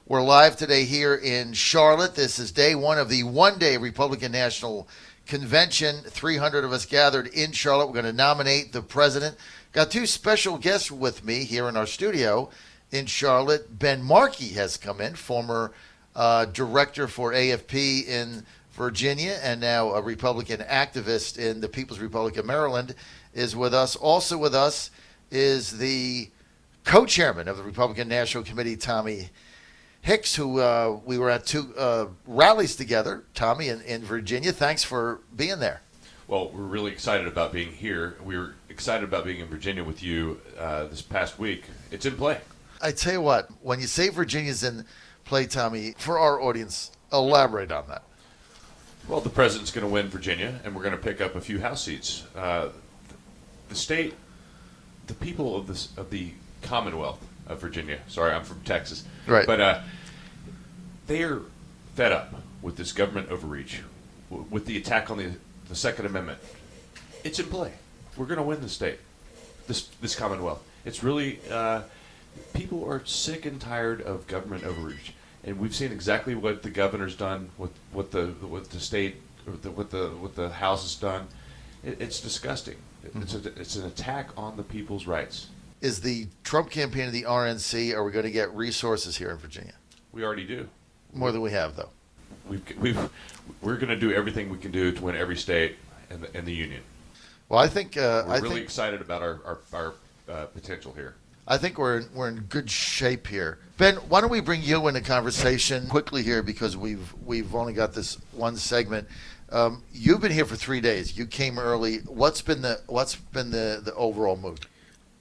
We're live today here in Charlotte. This is day one of the one-day Republican National Convention. 300 of us gathered in Charlotte. We're going to nominate the president. Got two special guests with me here in our studio in Charlotte. Ben Markie has come in, former director for AFP in Virginia and now a Republican activist in the People's Republic of Maryland, is with us. Also with us is the co-chairman of the Republican National Committee, Tommy Hicks, who we were at two rallies together, Tommy, in Virginia. Thanks for being there. Well, we're really excited about being here. We were excited about being in Virginia with you this past week. It's in play. I tell you what, when you say Virginia's in play, Tommy, for our audience, elaborate on that. Well, the president's going to win Virginia, and we're going to pick up a few House seats. The state, the people of the Commonwealth of Virginia. Sorry, I'm from Texas. Right. But they are fed up with this government overreach, with the attack on the Second Amendment. It's in play. We're going to win the state, this Commonwealth. It's really, people are sick and tired of government overreach. And we've seen exactly what the governor's done, what the state, what the House has done. It's disgusting. It's an attack on the people's rights. Is the Trump campaign of the RNC, are we going to get resources here in Virginia? We already do. More than we have, though. We're going to do everything we can do to win every state in the union. Well, I think we're really excited about our potential here. I think we're in good shape here. Ben, why don't we bring you into conversation quickly here, because we've only got this one segment. You've been here for 3 days. You came early. What's been the overall mood?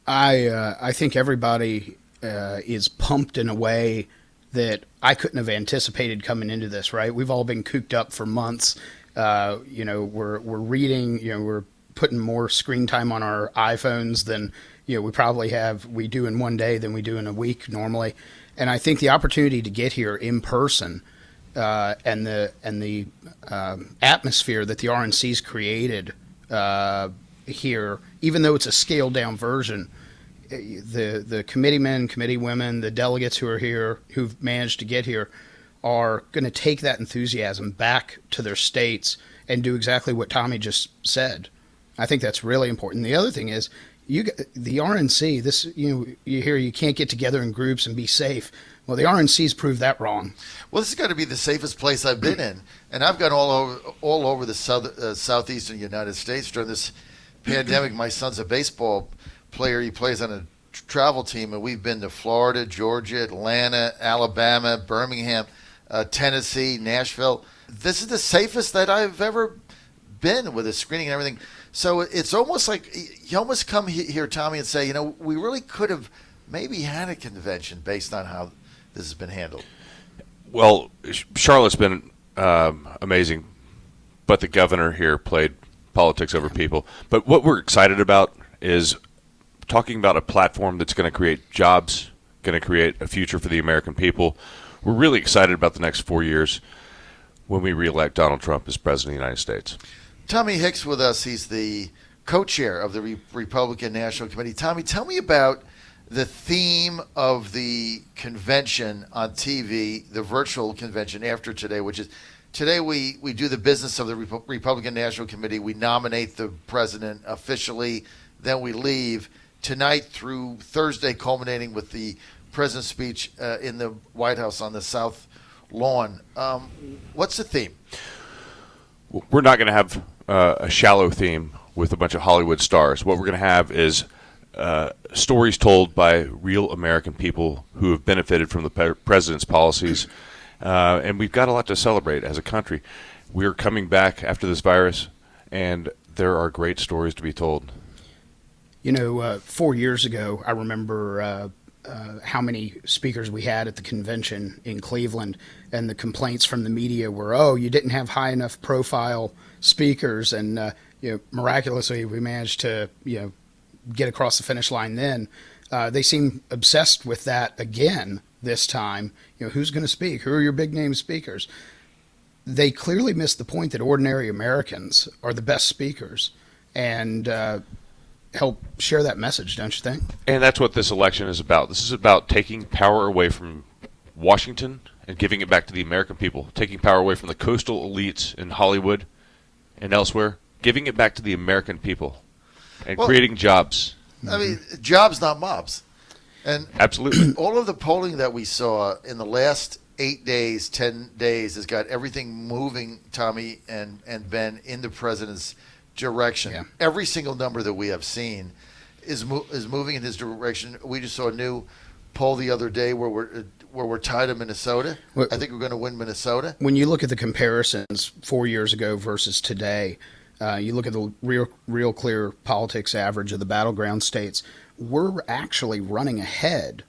I think everybody is pumped in a way that I couldn't have anticipated coming into this. Right, we've all been cooped up for months. We're reading. We're putting more screen time on our iPhones than we do in one day than we do in a week normally. And I think the opportunity to get here in person and the atmosphere that the RNC's created here, even though it's a scaled down version, the committeemen, committeewomen, the delegates who are here, who've managed to get here, are going to take that enthusiasm back to their states and do exactly what Tommy just said. I think that's really important. The other thing is, the RNC, you hear you can't get together in groups and be safe. Well, the RNC's proved that wrong. Well, this is going to be the safest place I've been in, and I've gone all over the southeastern United States during this pandemic. My son's a baseball player. He plays on a travel team, and we've been to Florida, Georgia, Atlanta, Alabama, Birmingham, Tennessee, Nashville. This is the safest that I've ever been, with the screening and everything. So it's almost like you almost come here, Tommy, and say, we really could have maybe had a convention based on how this has been handled. Well, Charlotte's been amazing, but the governor here played politics over people. But what we're excited about is talking about a platform that's going to create jobs, going to create a future for the American people. We're really excited about the next 4 years when we reelect Donald Trump as president of the United States. Tommy Hicks with us. He's the co-chair of the Republican National Committee. Tommy, tell me about the theme of the convention on TV, the virtual convention after today, which is today we do the business of the Republican National Committee. We nominate the president officially, then we leave. Tonight through Thursday, culminating with the president's speech in the White House on the South Lawn. What's the theme? We're not going to have a shallow theme with a bunch of Hollywood stars. What we're going to have is stories told by real American people who have benefited from the president's policies. And we've got a lot to celebrate as a country. We're coming back after this virus, and there are great stories to be told. 4 years ago, I remember how many speakers we had at the convention in Cleveland, and the complaints from the media were, you didn't have high enough profile speakers, and miraculously we managed to get across the finish line then. They seem obsessed with that again this time. Who's going to speak? Who are your big name speakers? They clearly missed the point that ordinary Americans are the best speakers, and help share that message, don't you think? And that's what this election is about. This is about taking power away from Washington and giving it back to the American people, taking power away from the coastal elites in Hollywood and elsewhere, giving it back to the American people and creating jobs. I mean, jobs, not mobs. And absolutely, all of the polling that we saw in the last 8 days, 10 days, has got everything moving, Tommy and Ben, in the president's direction. Yeah. Every single number that we have seen is moving in his direction. We just saw a new poll the other day where we're tied in Minnesota. I think we're going to win Minnesota. When you look at the comparisons 4 years ago versus today, you look at the real clear politics average of the battleground states, we're actually running ahead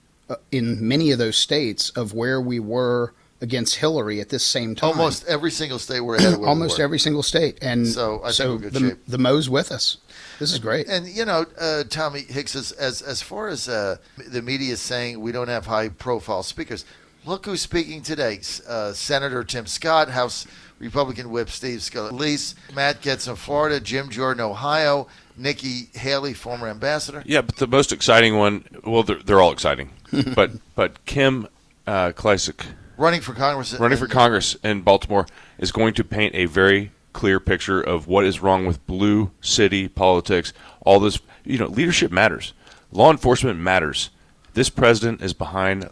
in many of those states of where we were against Hillary at this same time. Almost every single state we're ahead of where Almost we were. every single state. And so I think we're in good shape. The Mo's with us. This is great. And, you know, Tommy Hicks, as far as the media is saying we don't have high-profile speakers, look who's speaking today. Senator Tim Scott, House Republican Whip Steve Scalise, Matt Gaetz in Florida, Jim Jordan, Ohio, Nikki Haley, former ambassador. Yeah, but the most exciting one, well, they're all exciting, but Kim Klacik, running for Congress in Baltimore, is going to paint a very clear picture of what is wrong with blue city politics. All this, leadership matters. Law enforcement matters. This president is behind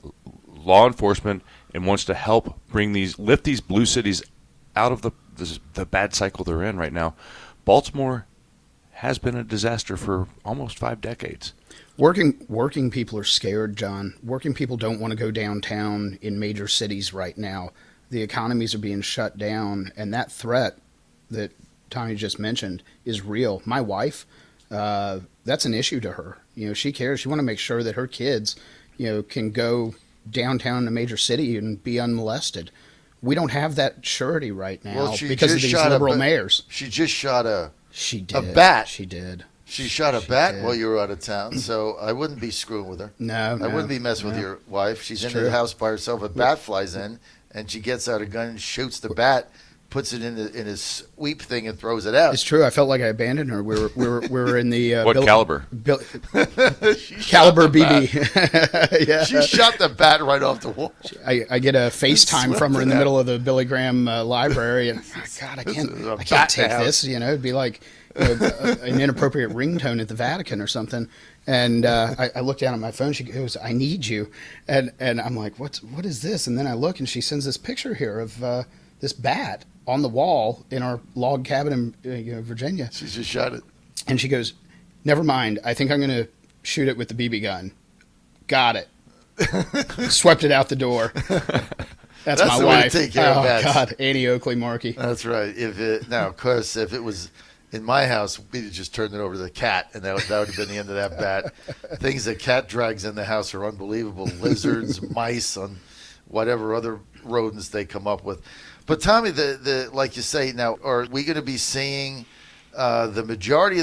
law enforcement and wants to help lift these blue cities out of the bad cycle they're in right now. Baltimore has been a disaster for almost 5 decades. Working people are scared, John. Working people don't want to go downtown in major cities right now. The economies are being shut down, and that threat that Tommy just mentioned is real. My wife, that's an issue to her. She cares. She want to make sure that her kids, can go downtown in a major city and be unmolested. We don't have that surety right now because of these liberal mayors. She just shot a bat. She did. She shot a bat while you were out of town, so I wouldn't be screwing with her. No, I wouldn't be messing with your wife. She's in the house by herself. A bat flies in, and she gets out a gun and shoots the bat, puts it in his sweep thing, and throws it out. It's true. I felt like I abandoned her. We were in the what caliber? Caliber BB. Yeah. She shot the bat right off the wall. I get a FaceTime from her in the middle of the Billy Graham library, and God, I can't take this. It'd be like an inappropriate ringtone at the Vatican or something. And I look down at my phone. She goes, "I need you," and I'm like, what is this? And then I look, and she sends this picture here of this bat on the wall in our log cabin in Virginia. She just shot it. And she goes, "Never mind. I think I'm going to shoot it with the BB gun." Got it. Swept it out the door. That's my the wife. Way to take care of bats. God, Annie Oakley Markie. That's right. Of course, if it was in my house, we'd have just turned it over to the cat, and that would have been the end of that bat. Things that cat drags in the house are unbelievable. Lizards, mice, on whatever other rodents they come up with. But Tommy, the like you say, now are we going to be seeing the majority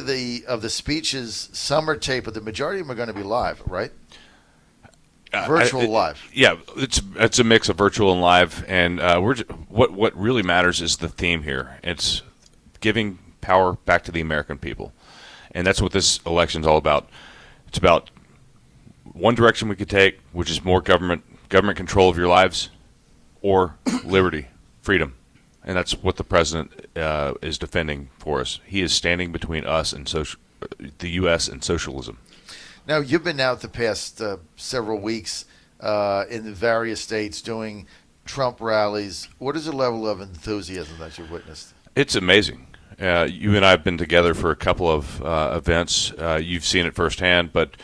of the speeches? Some are taped, but the majority of them are going to be live, right? Virtual live. Yeah, it's a mix of virtual and live, and what really matters is the theme here. It's giving power back to the American people, and that's what this election's all about. It's about one direction we could take, which is more government control of your lives, or liberty, freedom, and that's what the president is defending for us. He is standing between us and the U.S. and socialism. Now, you've been out the past several weeks in the various states doing Trump rallies. What is the level of enthusiasm that you've witnessed? It's amazing. You and I have been together for a couple of events. You've seen it firsthand, but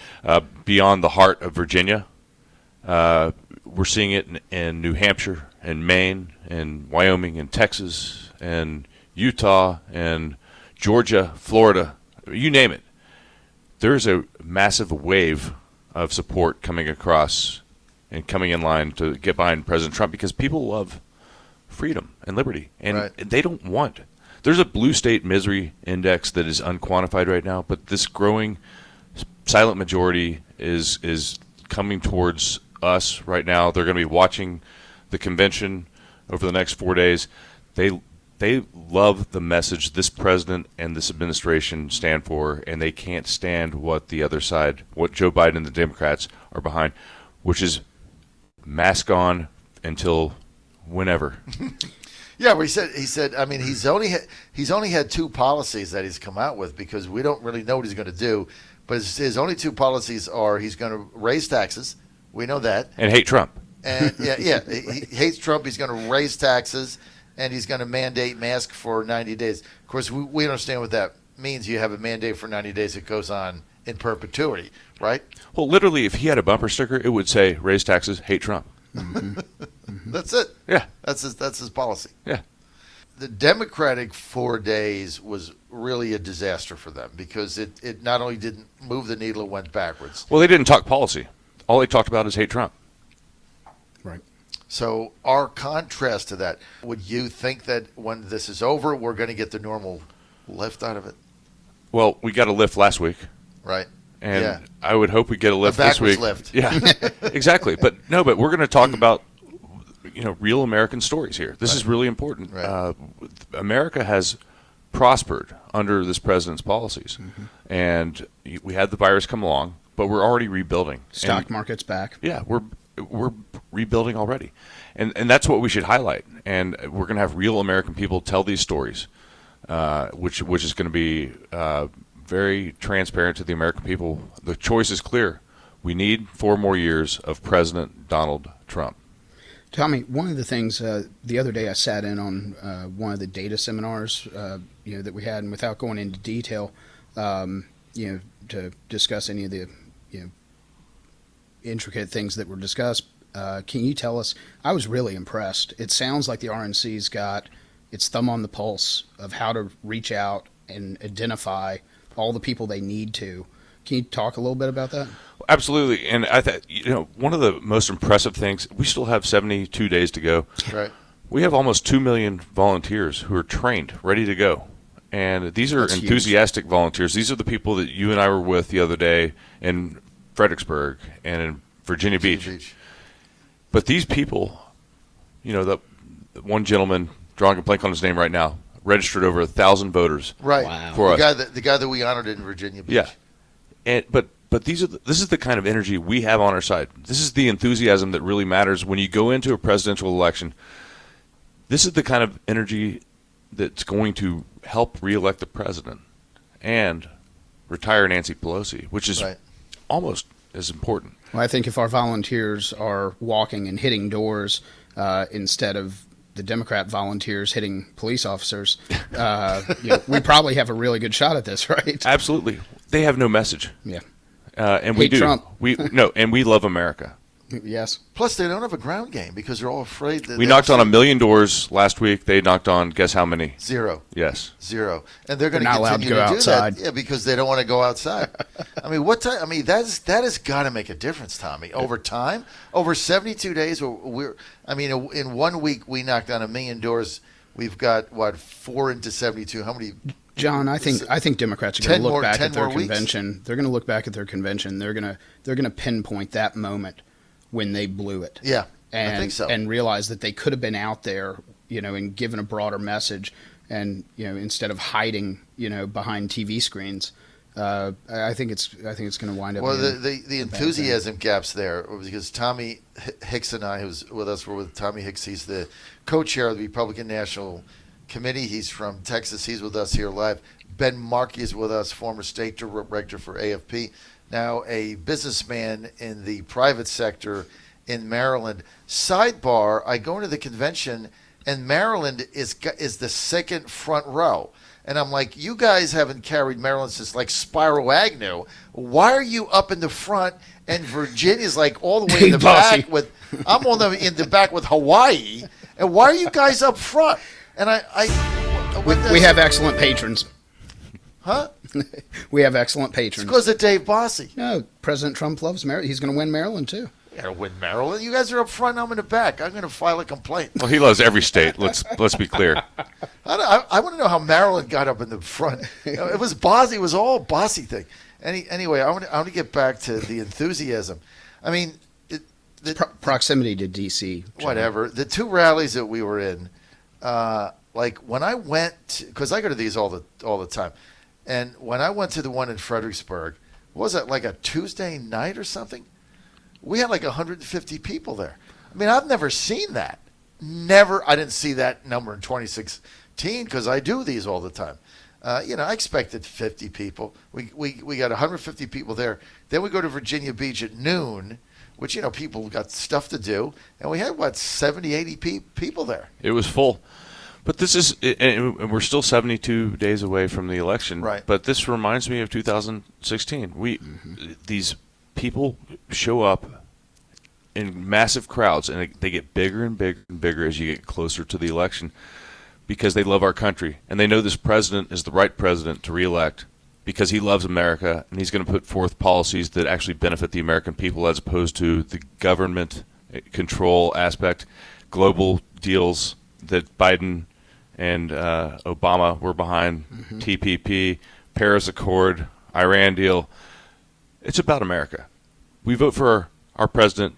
beyond the heart of Virginia, we're seeing it in New Hampshire and Maine and Wyoming and Texas and Utah and Georgia, Florida, you name it. There's a massive wave of support coming across and coming in line to get behind President Trump because people love freedom and liberty, and they don't want. There's a blue state misery index that is unquantified right now, but this growing silent majority is coming towards us right now. They're going to be watching the convention over the next 4 days. They love the message this president and this administration stand for, and they can't stand what the other side, what Joe Biden and the Democrats are behind, which is mask on, until whenever. Yeah, but he said. I mean, he's only had two policies that he's come out with because we don't really know what he's going to do. But his only two policies are he's going to raise taxes. We know that. And hate Trump. And he hates Trump. He's going to raise taxes, and he's going to mandate masks for 90 days. Of course, we understand what that means. You have a mandate for 90 days. It goes on in perpetuity, right? Well, literally, if he had a bumper sticker, it would say raise taxes, hate Trump. That's it. Yeah. That's his policy. Yeah. The Democratic 4 days was really a disaster for them because it not only didn't move the needle, it went backwards. Well, they didn't talk policy. All they talked about is hate Trump. Right. So our contrast to that, would you think that when this is over, we're going to get the normal lift out of it? Well, we got a lift last week. Right. And yeah. I would hope we get a lift this week. Lift. Yeah, exactly. But we're going to talk about real American stories here. This is really important. Right. America has prospered under this president's policies, and we had the virus come along, but we're already rebuilding. Stock market's back. Yeah, we're rebuilding already, and that's what we should highlight. And we're going to have real American people tell these stories, which is going to be very transparent to the American people. The choice is clear. We need 4 more years of President Donald Trump. Tommy, one of the things the other day I sat in on one of the data seminars that we had, and without going into detail, to discuss any of the intricate things that were discussed, can you tell us? I was really impressed. It sounds like the RNC's got its thumb on the pulse of how to reach out and identify all the people they need to. Can you talk a little bit about that? Absolutely. And I thought, one of the most impressive things, we still have 72 days to go. Right. We have almost 2 million volunteers who are trained, ready to go. And these are That's enthusiastic volunteers. These are the people that you and I were with the other day in Fredericksburg and in Virginia Beach. But these people, the one gentleman, drawing a blank on his name right now, registered over 1,000 voters. Right. Wow. For us. The guy that we honored in Virginia Beach. Yeah. But this is the kind of energy we have on our side. This is the enthusiasm that really matters when you go into a presidential election. This is the kind of energy that's going to help reelect the president and retire Nancy Pelosi, which is almost as important. Well, I think if our volunteers are walking and hitting doors instead of the Democrat volunteers hitting police officers, we probably have a really good shot at this, right? Absolutely. They have no message. Yeah. And we Hate do. Trump. And we love America. Yes. Plus, they don't have a ground game because they're all afraid that We knocked on 1 million doors last week. They knocked on, guess how many? 0. Yes. 0. And they're going to They're not allowed continue to go do outside. that. Yeah, because they don't want to go outside. I mean, what time? I mean, that has got to make a difference, Tommy. Over time, over 72 days, in 1 week we knocked on 1 million doors. We've got 4 into 72. How many? John, I think Democrats are going to look back at their more weeks? convention. They're going to look back at their convention. They're going to pinpoint that moment when they blew it. Yeah, and, I think so. And realize that they could have been out there, and given a broader message, and instead of hiding, behind TV screens. I think it's going to wind up. Well, the enthusiasm gaps there because Tommy Hicks and I, who's with us, we're with Tommy Hicks. He's the co-chair of the Republican National Committee. He's from Texas. He's with us here live. Ben Markie is with us, former state director for AFP, now a businessman in the private sector in Maryland. Sidebar: I go into the convention, and Maryland is the second front row. And I'm like, you guys haven't carried Maryland since like Spyro Agnew. Why are you up in the front? And Virginia's like all the way in the back with. I'm in the back with Hawaii. And why are you guys up front? And we have excellent patrons. Huh? We have excellent patrons. It's because of Dave Bossy. No, President Trump loves Maryland. He's going to win Maryland too. You gotta win Maryland. You guys are up front. I'm in the back. I'm going to file a complaint. Well, he loves every state. Let's be clear. I want to know how Maryland got up in the front. It was Bossy. It was all Bossy thing. Anyway, I want to get back to the enthusiasm. I mean, proximity to D.C. Whatever. The 2 rallies that we were in, like when I went, because I go to these all the time, and when I went to the one in Fredericksburg, was it like a Tuesday night or something? We had like 150 people there. I mean, I've never seen that. Never. I didn't see that number in 2016 because I do these all the time. I expected 50 people. We got 150 people there. Then we go to Virginia Beach at noon, which, people got stuff to do. And we had, 70, 80 people there. It was full. But this is, and we're still 72 days away from the election. Right. But this reminds me of 2016. These people show up in massive crowds, and they get bigger and bigger and bigger as you get closer to the election because they love our country. And they know this president is the right president to reelect because he loves America, and he's going to put forth policies that actually benefit the American people as opposed to the government control aspect, global deals that Biden and Obama were behind, TPP, Paris Accord, Iran deal. It's about America. We vote for our president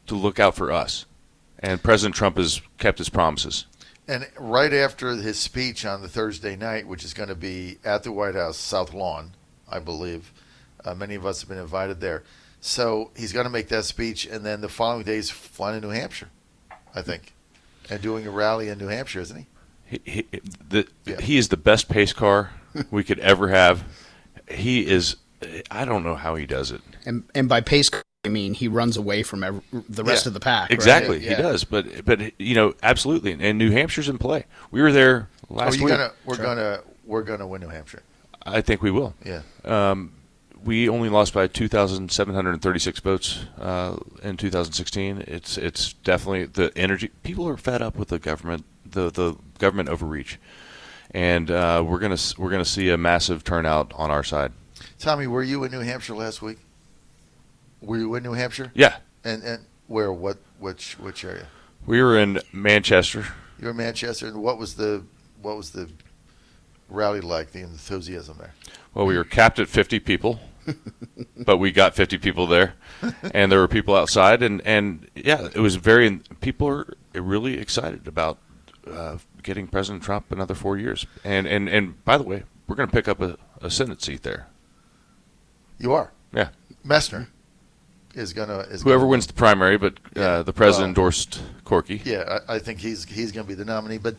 to look out for us. And President Trump has kept his promises. And right after his speech on the Thursday night, which is going to be at the White House South Lawn, I believe, many of us have been invited there. So he's going to make that speech, and then the following day he's flying to New Hampshire, I think, and doing a rally in New Hampshire, isn't he? He is the best pace car we could ever have. He is. I don't know how he does it. And by pace car, I mean he runs away from the rest of the pack. Exactly, right? he does. But absolutely. And New Hampshire's in play. We were there last week. We're gonna win New Hampshire. I think we will. Yeah. We only lost by 2,736 votes in 2016. It's definitely the energy. People are fed up with the government. The government overreach, and we're gonna see a massive turnout on our side. Tommy, were you in New Hampshire last week? Were you in New Hampshire? Yeah. And where? Which area? We were in Manchester. You were in Manchester, and what was the rally like? The enthusiasm there? Well, we were capped at 50 people, but we got 50 people there, and there were people outside, and yeah, it was people are really excited about getting President Trump another 4 years. And by the way, we're going to pick up a Senate seat there. You are? Yeah. Messner is whoever wins the primary, but the president endorsed Corky. Yeah, I think he's going to be the nominee. But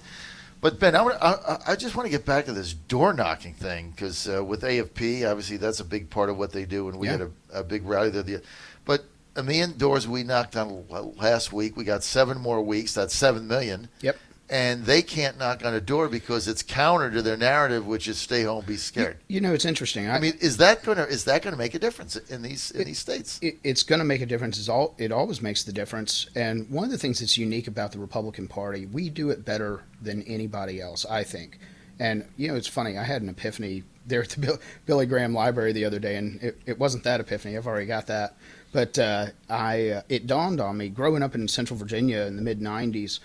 Ben, I just want to get back to this door knocking thing because with AFP, obviously that's a big part of what they do, and we had a big rally there. But a million doors we knocked on last week. We got 7 more weeks. That's 7 million. Yep. And they can't knock on a door because it's counter to their narrative, which is stay home, be scared. It's interesting. I mean, is that going to make a difference in these states? It's going to make a difference. It always makes the difference. And one of the things that's unique about the Republican Party, we do it better than anybody else, I think. And it's funny. I had an epiphany there at the Billy Graham Library the other day, and it wasn't that epiphany. I've already got that. But it dawned on me growing up in Central Virginia in the mid '90s.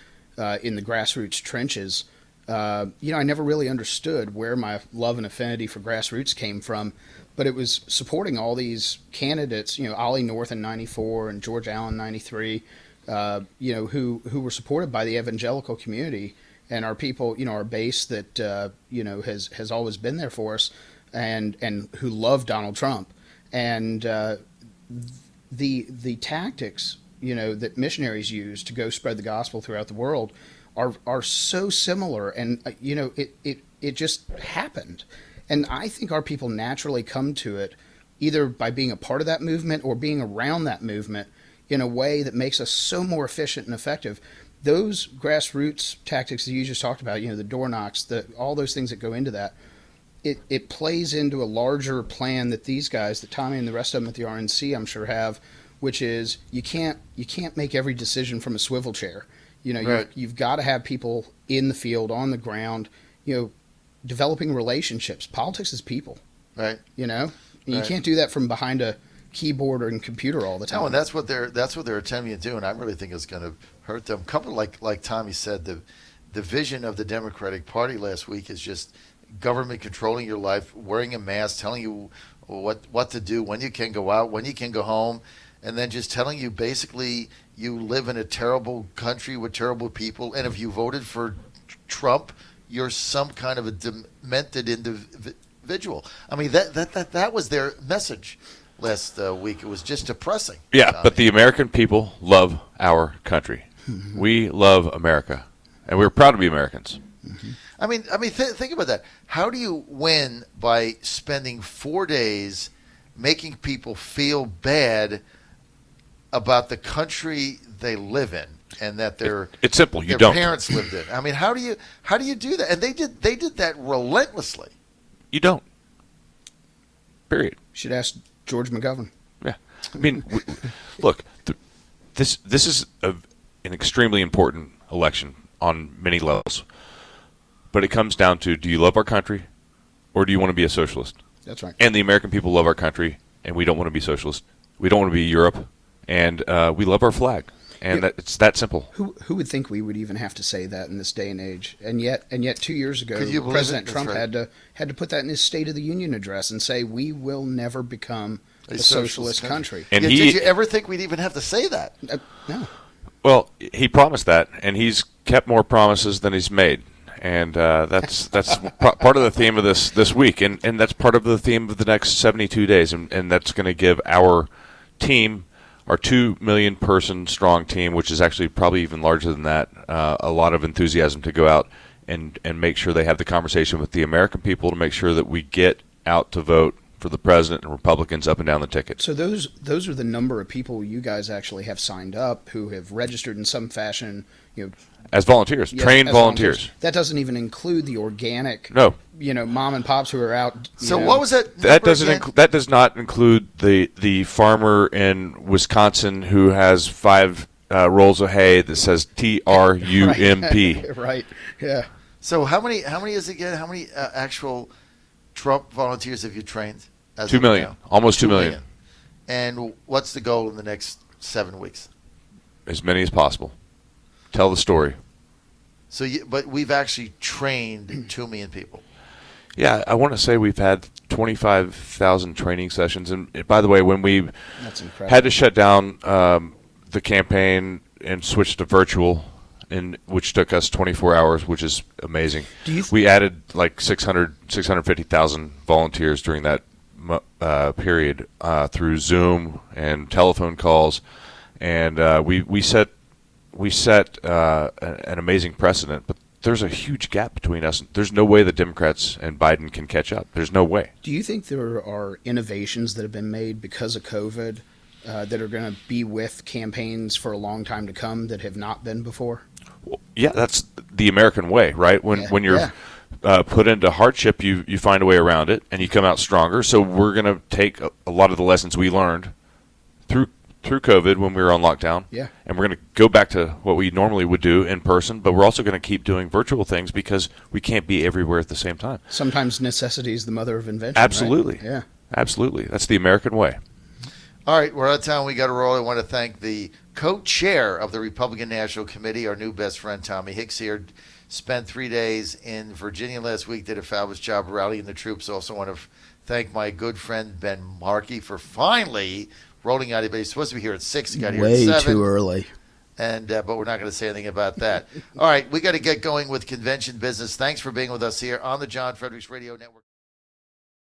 In the grassroots trenches, I never really understood where my love and affinity for grassroots came from, but it was supporting all these candidates, Ollie North in '94 and George Allen '93, who were supported by the evangelical community and our people, our base that has always been there for us, and who love Donald Trump, and the tactics that missionaries use to go spread the gospel throughout the world are so similar, and it just happened. And I think our people naturally come to it either by being a part of that movement or being around that movement in a way that makes us so more efficient and effective. Those grassroots tactics that you just talked about, the door knocks, all those things that go into that, it plays into a larger plan that these guys, that Tommy and the rest of them at the RNC, I'm sure have, which is you can't make every decision from a swivel chair. Right. You've got to have people in the field, on the ground, developing relationships. Politics is people. Right. You Right. can't do that from behind a keyboard or computer all the time. No, and that's what they're attempting to do, and I really think it's going to hurt them. Couple like Tommy said, the vision of the Democratic Party last week is just government controlling your life, wearing a mask, telling you what to do, when you can go out, when you can go home. And then just telling you basically you live in a terrible country with terrible people, and if you voted for Trump, you're some kind of a demented individual. I mean, that was their message last week. It was just depressing. Yeah, but the American people love our country. We love America, and we're proud to be Americans. I mean, think about that. How do you win by spending 4 days making people feel bad about the country they live in and that it's simple. You their don't. parents lived in? I mean, how do you do that? And they did that relentlessly. You don't. Period. Should ask George McGovern. Yeah. I mean, look, this is an extremely important election on many levels. But it comes down to, do you love our country or do you want to be a socialist? That's right. And the American people love our country, and we don't want to be socialist. We don't want to be Europe, and we love our flag. And it's that simple. Who would think we would even have to say that in this day and age? And yet 2 years ago, President Trump had to put that in his State of the Union address and say, we will never become a socialist country. And did you ever think we'd even have to say that? No. Well, he promised that, and he's kept more promises than he's made. And that's part of the theme of this week, and that's part of the theme of the next 72 days, and that's going to give our team, our 2 million person strong team, which is actually probably even larger than that, a lot of enthusiasm to go out and make sure they have the conversation with the American people to make sure that we get out to vote for the president and Republicans up and down the ticket. So those are the number of people you guys actually have signed up who have registered in some fashion, as volunteers, trained volunteers. That doesn't even include the organic, mom and pops who are out. So what was that? That does not include the farmer in Wisconsin who has 5 rolls of hay that says TRUMP. Right. Yeah. So how many is it again? How many actual Trump volunteers have you trained? 2 million, almost 2 million. And what's the goal in the next 7 weeks? As many as possible. Tell the story. So, but we've actually trained 2 million people. Yeah, I want to say we've had 25,000 training sessions. And by the way, when we had to shut down the campaign and switch to virtual, which took us 24 hours, which is amazing. We added like 650,000 volunteers during that period through Zoom and telephone calls, and we set an amazing precedent. But there's a huge gap between us. There's no way the Democrats and Biden can catch up. There's no way. Do you think there are innovations that have been made because of COVID that are going to be with campaigns for a long time to come that have not been before? Well, yeah, that's the American way, right? When you're put into hardship, you find a way around it, and you come out stronger. So we're going to take a lot of the lessons we learned through COVID when we were on lockdown, and we're going to go back to what we normally would do in person, but we're also going to keep doing virtual things because we can't be everywhere at the same time. Sometimes necessity is the mother of invention. Absolutely. Right? Yeah. Absolutely. That's the American way. All right, we're out of time. We got to roll. I want to thank the co-chair of the Republican National Committee, our new best friend, Tommy Hicks here. Spent 3 days in Virginia last week, did a fabulous job rallying the troops. Also want to thank my good friend Ben Markie for finally rolling out. He's supposed to be here at 6. He got here at 7. Way too early. And but we're not going to say anything about that. All right, we got to get going with convention business. Thanks for being with us here on the John Fredericks Radio Network.